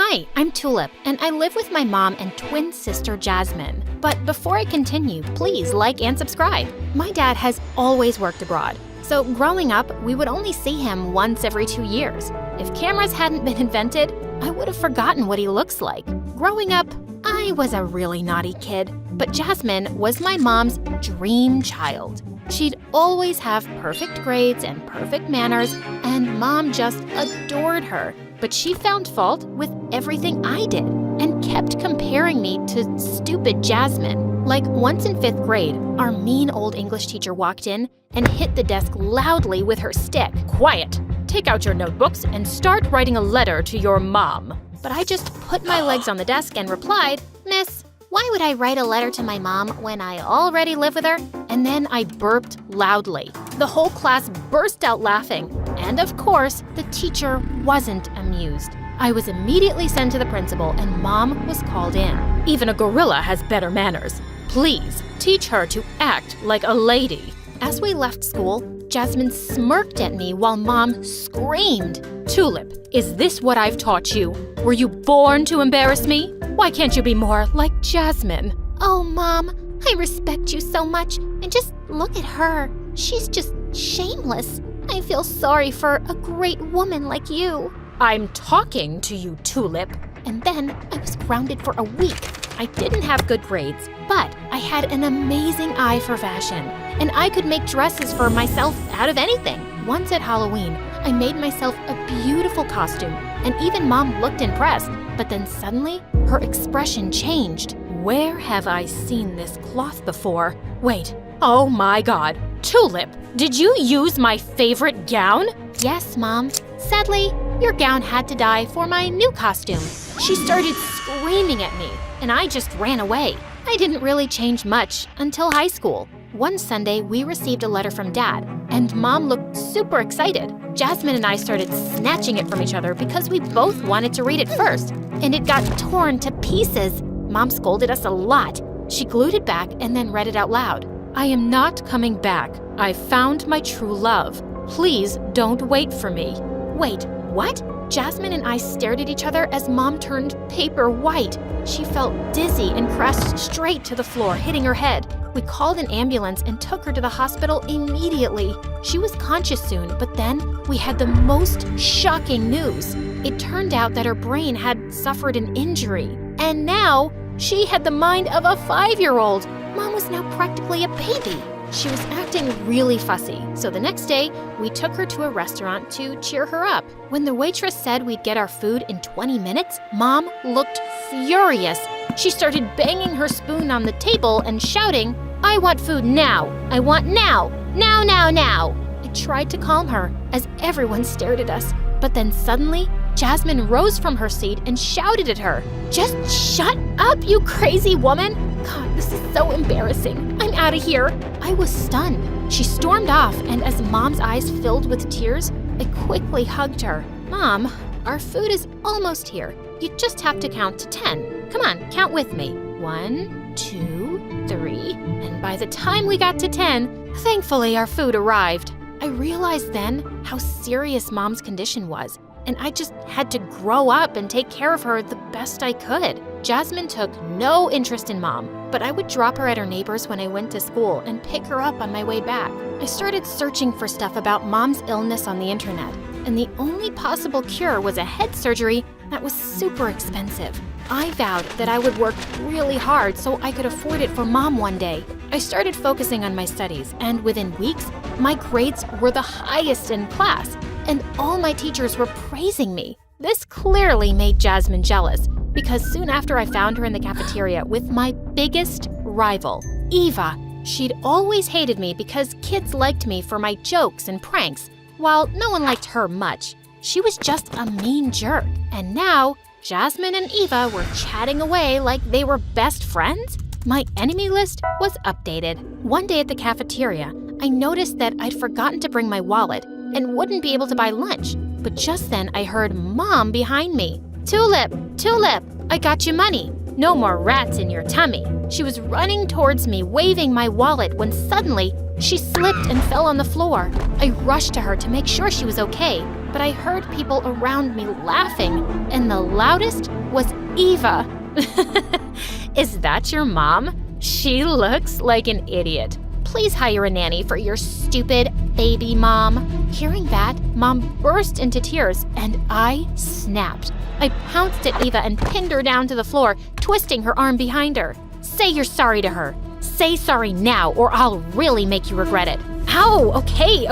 Hi, I'm Tulip, and I live with my mom and twin sister Jasmine. But before I continue, please like and subscribe. My dad has always worked abroad, so growing up, we would only see him once every 2 years. If cameras hadn't been invented, I would have forgotten what he looks like. Growing up, I was a really naughty kid, but Jasmine was my mom's dream child. She'd always have perfect grades and perfect manners, and Mom just adored her. But she found fault with everything I did and kept comparing me to stupid Jasmine. Like once in 5th grade, our mean old English teacher walked in and hit the desk loudly with her stick. Quiet! Take out your notebooks and start writing a letter to your mom. But I just put my legs on the desk and replied, "Miss, why would I write a letter to my mom when I already live with her?" And then I burped loudly. The whole class burst out laughing. And of course, the teacher wasn't amused. I was immediately sent to the principal and Mom was called in. Even a gorilla has better manners. Please, teach her to act like a lady. As we left school, Jasmine smirked at me while Mom screamed. Tulip, is this what I've taught you? Were you born to embarrass me? Why can't you be more like Jasmine? Oh, Mom, I respect you so much. And just look at her. She's just shameless. I feel sorry for a great woman like you. I'm talking to you, Tulip. And then I was grounded for a week. I didn't have good grades, but I had an amazing eye for fashion, and I could make dresses for myself out of anything. Once at Halloween, I made myself a beautiful costume, and even Mom looked impressed. But then suddenly, her expression changed. Where have I seen this cloth before? Wait, oh my God. Tulip, did you use my favorite gown? Yes, Mom. Sadly, your gown had to die for my new costume. She started screaming at me, and I just ran away. I didn't really change much until high school. One Sunday, we received a letter from Dad, and Mom looked super excited. Jasmine and I started snatching it from each other because we both wanted to read it first, and it got torn to pieces. Mom scolded us a lot. She glued it back and then read it out loud. I am not coming back. I found my true love. Please don't wait for me. Wait, what? Jasmine and I stared at each other as Mom turned paper white. She felt dizzy and crashed straight to the floor, hitting her head. We called an ambulance and took her to the hospital immediately. She was conscious soon, but then we had the most shocking news. It turned out that her brain had suffered an injury, and now she had the mind of a 5-year-old. Mom was now practically a baby. She was acting really fussy, so the next day, we took her to a restaurant to cheer her up. When the waitress said we'd get our food in 20 minutes, Mom looked furious. She started banging her spoon on the table and shouting, "I want food now! I want now! Now, now, now!" I tried to calm her as everyone stared at us, but then suddenly, Jasmine rose from her seat and shouted at her, "Just shut up, you crazy woman! God, this is so embarrassing. I'm out of here." I was stunned. She stormed off, and as Mom's eyes filled with tears, I quickly hugged her. "Mom, our food is almost here. You just have to count to 10. Come on, count with me. 1, 2, 3. And by the time we got to 10, thankfully our food arrived. I realized then how serious Mom's condition was, and I just had to grow up and take care of her the best I could. Jasmine took no interest in Mom, but I would drop her at her neighbor's when I went to school and pick her up on my way back. I started searching for stuff about Mom's illness on the internet, and the only possible cure was a head surgery that was super expensive. I vowed that I would work really hard so I could afford it for Mom one day. I started focusing on my studies, and within weeks, my grades were the highest in class, and all my teachers were praising me. This clearly made Jasmine jealous, because soon after I found her in the cafeteria with my biggest rival, Eva. She'd always hated me because kids liked me for my jokes and pranks, while no one liked her much. She was just a mean jerk, and now Jasmine and Eva were chatting away like they were best friends. My enemy list was updated. One day at the cafeteria, I noticed that I'd forgotten to bring my wallet and wouldn't be able to buy lunch. But just then I heard Mom behind me. "Tulip, Tulip, I got you money. No more rats in your tummy." She was running towards me, waving my wallet, when suddenly she slipped and fell on the floor. I rushed to her to make sure she was okay, but I heard people around me laughing, and the loudest was Eva. Is that your mom? She looks like an idiot. Please hire a nanny for your stupid baby mom. Hearing that, Mom burst into tears, and I snapped. I pounced at Eva and pinned her down to the floor, twisting her arm behind her. Say you're sorry to her. Say sorry now, or I'll really make you regret it. Ow, okay.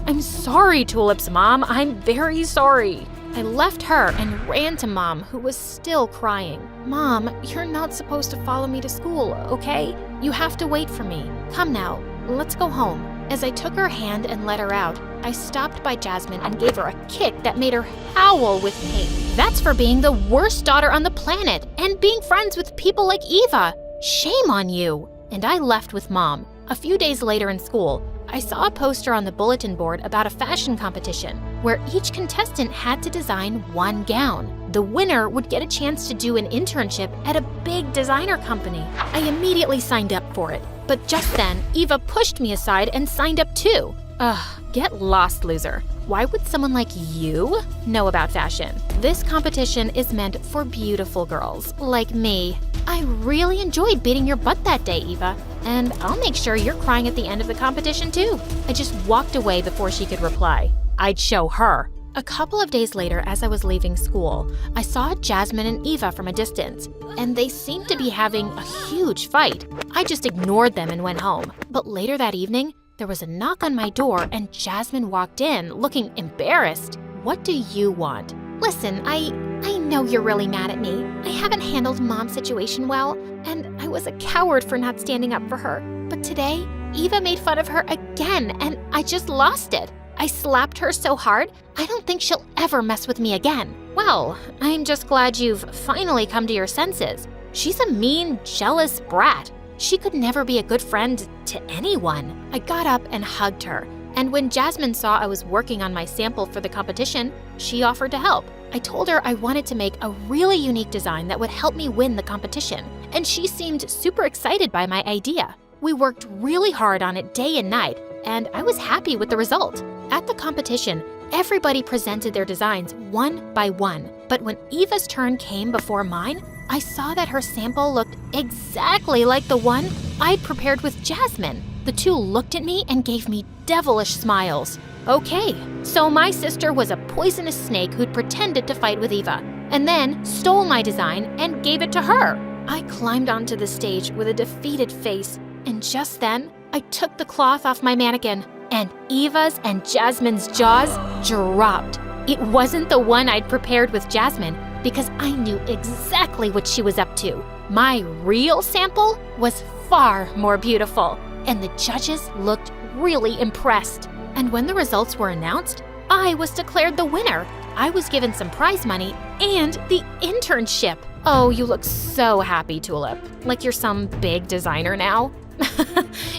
I'm sorry, Tulip's mom. I'm very sorry. I left her and ran to Mom, who was still crying. Mom, you're not supposed to follow me to school, okay? You have to wait for me. Come now, let's go home. As I took her hand and let her out, I stopped by Jasmine and gave her a kick that made her howl with pain. That's for being the worst daughter on the planet and being friends with people like Eva. Shame on you. And I left with Mom. A few days later in school, I saw a poster on the bulletin board about a fashion competition where each contestant had to design one gown. The winner would get a chance to do an internship at a big designer company. I immediately signed up for it, but just then, Eva pushed me aside and signed up too. Ugh, get lost, loser. Why would someone like you know about fashion? This competition is meant for beautiful girls like me. I really enjoyed beating your butt that day, Eva, and I'll make sure you're crying at the end of the competition too. I just walked away before she could reply. I'd show her. A couple of days later, as I was leaving school, I saw Jasmine and Eva from a distance, and they seemed to be having a huge fight. I just ignored them and went home. But later that evening, there was a knock on my door and Jasmine walked in, looking embarrassed. What do you want? Listen, I know you're really mad at me. I haven't handled Mom's situation well, and I was a coward for not standing up for her. But today, Eva made fun of her again, and I just lost it. I slapped her so hard, I don't think she'll ever mess with me again. Well, I'm just glad you've finally come to your senses. She's a mean, jealous brat. She could never be a good friend to anyone. I got up and hugged her, and when Jasmine saw I was working on my sample for the competition, she offered to help. I told her I wanted to make a really unique design that would help me win the competition, and she seemed super excited by my idea. We worked really hard on it day and night, and I was happy with the result. At the competition, everybody presented their designs one by one, but when Eva's turn came before mine, I saw that her sample looked exactly like the one I'd prepared with Jasmine. The two looked at me and gave me devilish smiles. Okay, so my sister was a poisonous snake who'd pretended to fight with Eva, and then stole my design and gave it to her. I climbed onto the stage with a defeated face, and just then, I took the cloth off my mannequin, and Eva's and Jasmine's jaws dropped. It wasn't the one I'd prepared with Jasmine, because I knew exactly what she was up to. My real sample was far more beautiful, and the judges looked really impressed. And when the results were announced, I was declared the winner. I was given some prize money and the internship. Oh, you look so happy, Tulip. Like you're some big designer now.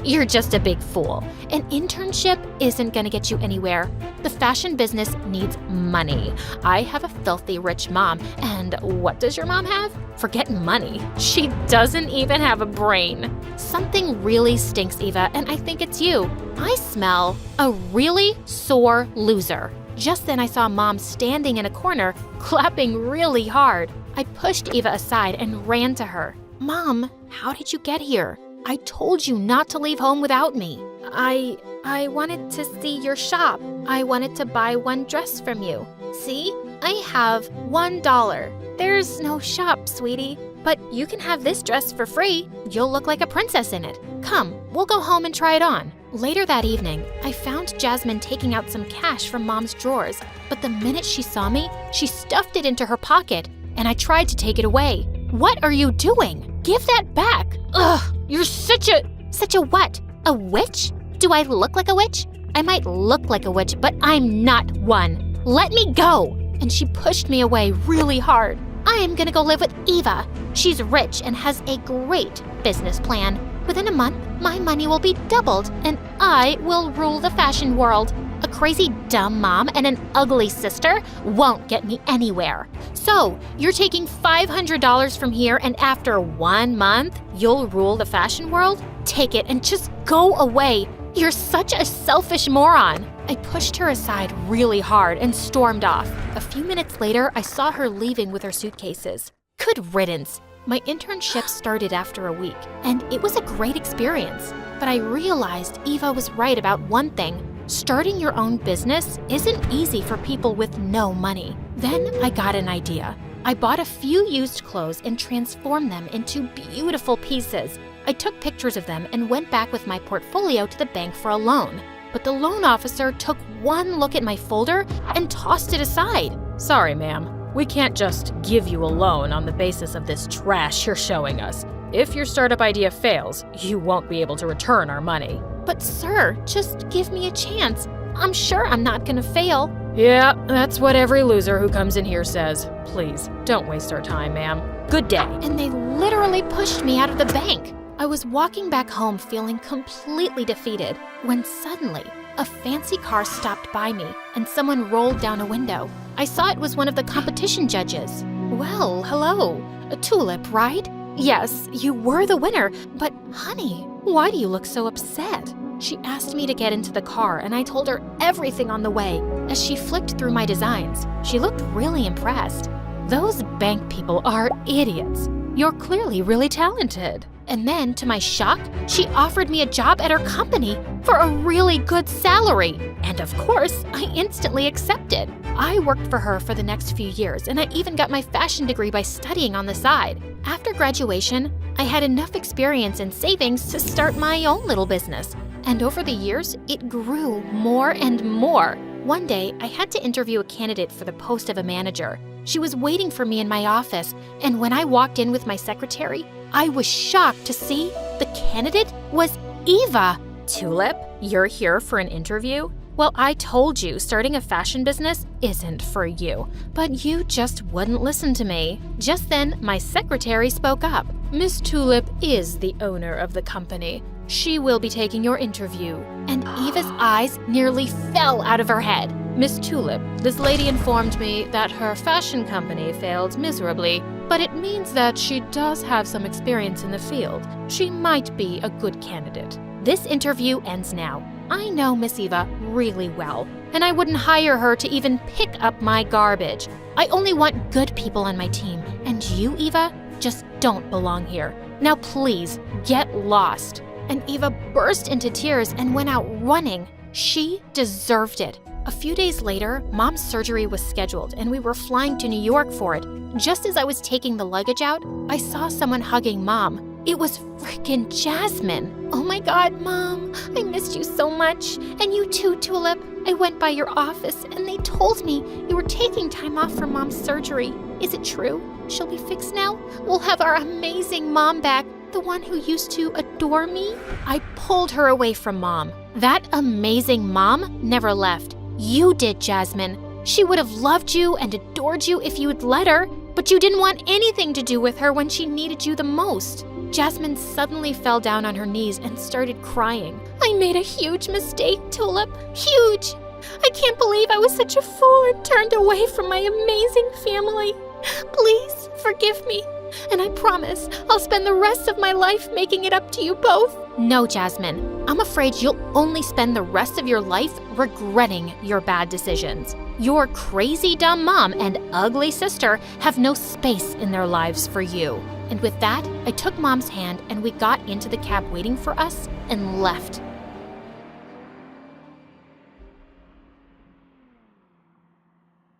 You're just a big fool. An internship isn't gonna get you anywhere. The fashion business needs money. I have a filthy rich mom, and what does your mom have? Forget money. She doesn't even have a brain. Something really stinks, Eva, and I think it's you. I smell a really sore loser. Just then I saw Mom standing in a corner, clapping really hard. I pushed Eva aside and ran to her. Mom, how did you get here? I told you not to leave home without me. I wanted to see your shop. I wanted to buy one dress from you. See, I have $1. There's no shop, sweetie, but you can have this dress for free. You'll look like a princess in it. Come, we'll go home and try it on. Later that evening, I found Jasmine taking out some cash from Mom's drawers, but the minute she saw me, she stuffed it into her pocket, and I tried to take it away. What are you doing? Give that back. Ugh, you're such a what? A witch? Do I look like a witch? I might look like a witch, but I'm not one. Let me go. And she pushed me away really hard. I am gonna go live with Eva. She's rich and has a great business plan. Within a month, my money will be doubled and I will rule the fashion world. A crazy dumb mom and an ugly sister won't get me anywhere. So, you're taking $500 from here and after 1 month, you'll rule the fashion world? Take it and just go away. You're such a selfish moron. I pushed her aside really hard and stormed off. A few minutes later, I saw her leaving with her suitcases. Good riddance. My internship started after a week, and it was a great experience. But I realized Eva was right about one thing. Starting your own business isn't easy for people with no money. Then I got an idea. I bought a few used clothes and transformed them into beautiful pieces. I took pictures of them and went back with my portfolio to the bank for a loan. But the loan officer took one look at my folder and tossed it aside. Sorry, ma'am. We can't just give you a loan on the basis of this trash you're showing us. If your startup idea fails, you won't be able to return our money. But sir, just give me a chance. I'm sure I'm not gonna fail. Yeah, that's what every loser who comes in here says. Please, don't waste our time, ma'am. Good day. And they literally pushed me out of the bank. I was walking back home feeling completely defeated when suddenly a fancy car stopped by me and someone rolled down a window. I saw it was one of the competition judges. Well, hello. A Tulip, right? Yes, you were the winner, but honey, why do you look so upset? She asked me to get into the car and I told her everything on the way. As she flicked through my designs, she looked really impressed. Those bank people are idiots. You're clearly really talented. And then, to my shock, she offered me a job at her company for a really good salary. And of course, I instantly accepted. I worked for her for the next few years, and I even got my fashion degree by studying on the side. After graduation, I had enough experience and savings to start my own little business. And over the years, it grew more and more. One day, I had to interview a candidate for the post of a manager. She was waiting for me in my office, and when I walked in with my secretary, I was shocked to see the candidate was Eva. Tulip, you're here for an interview? Well, I told you starting a fashion business isn't for you, but you just wouldn't listen to me. Just then, my secretary spoke up. Miss Tulip is the owner of the company. She will be taking your interview. And Eva's eyes nearly fell out of her head. Miss Tulip, this lady informed me that her fashion company failed miserably, but it means that she does have some experience in the field. She might be a good candidate. This interview ends now. I know Miss Eva really well, and I wouldn't hire her to even pick up my garbage. I only want good people on my team, and you, Eva, just don't belong here. Now please, get lost. And Eva burst into tears and went out running. She deserved it. A few days later, Mom's surgery was scheduled and we were flying to New York for it. Just as I was taking the luggage out, I saw someone hugging Mom. It was frickin' Jasmine. Oh my God, Mom, I missed you so much. And you too, Tulip. I went by your office and they told me you were taking time off for Mom's surgery. Is it true? She'll be fixed now? We'll have our amazing Mom back. The one who used to adore me? I pulled her away from Mom. That amazing Mom never left. You did, Jasmine. She would have loved you and adored you if you had let her, but you didn't want anything to do with her when she needed you the most. Jasmine suddenly fell down on her knees and started crying. I made a huge mistake, Tulip. Huge. I can't believe I was such a fool and turned away from my amazing family. Please forgive me. And I promise I'll spend the rest of my life making it up to you both. No, Jasmine. I'm afraid you'll only spend the rest of your life regretting your bad decisions. Your crazy dumb mom and ugly sister have no space in their lives for you. And with that, I took Mom's hand and we got into the cab waiting for us and left.